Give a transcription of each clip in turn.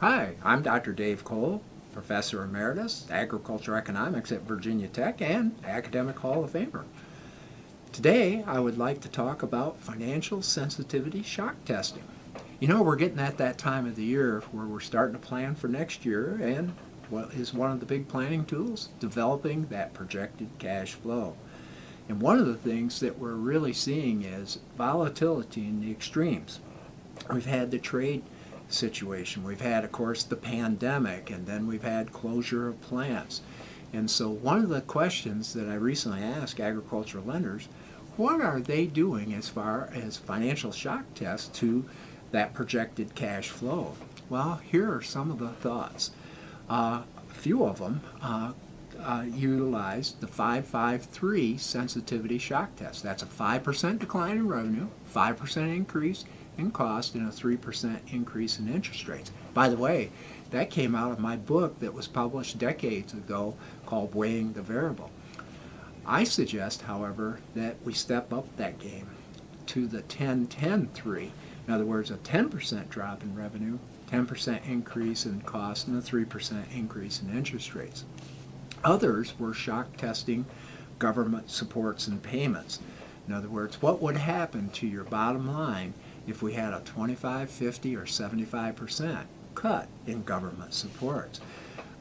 Hi, I'm Dr. Dave Cole, Professor Emeritus, Agricultural Economics at Virginia Tech and Academic Hall of Famer. Today, I would like to talk about financial sensitivity shock testing. You know, we're getting at that time of the year where we're starting to plan for next year, and what is one of the big planning tools? Developing that projected cash flow. And one of the things that we're really seeing is volatility in the extremes. We've had the trade situation. We've had, of course, the pandemic, and then we've had closure of plants. And so one of the questions that I recently asked agricultural lenders, what are they doing as far as financial shock tests to that projected cash flow? Well, here are some of the thoughts. A few of them utilize the 553 sensitivity shock test. That's a 5% decline in revenue, 5% increase in cost, and a 3% increase in interest rates. By the way, that came out of my book that was published decades ago called Weighing the Variable. I suggest, however, that we step up that game to the 10-10-3. In other words, a 10% drop in revenue, 10% increase in cost, and a 3% increase in interest rates. Others were shock testing government supports and payments. In other words, what would happen to your bottom line if we had a 25, 50, or 75% cut in government supports?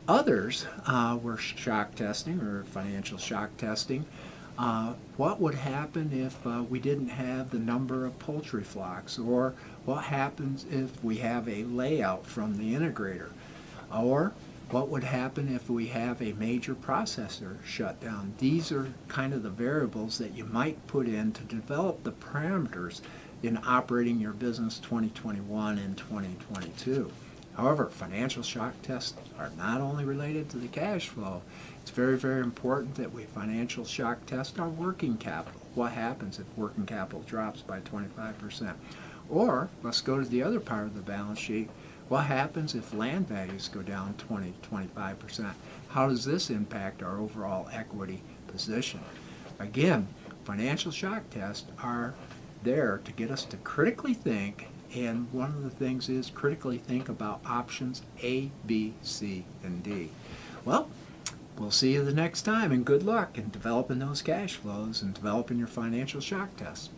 Others were shock testing or financial shock testing. What would happen if we didn't have the number of poultry flocks? Or what happens if we have a layout from the integrator? Or what would happen if we have a major processor shut down? These are kind of the variables that you might put in to develop the parameters in operating your business 2021 and 2022. However, financial shock tests are not only related to the cash flow. It's very, very important that we financial shock test our working capital. What happens if working capital drops by 25%? Or, let's go to the other part of the balance sheet. What happens if land values go down 20-25%? How does this impact our overall equity position? Again, financial shock tests are there to get us to critically think, and one of the things is critically think about options A, B, C, and D. Well, we'll see you the next time, and good luck in developing those cash flows and developing your financial shock tests.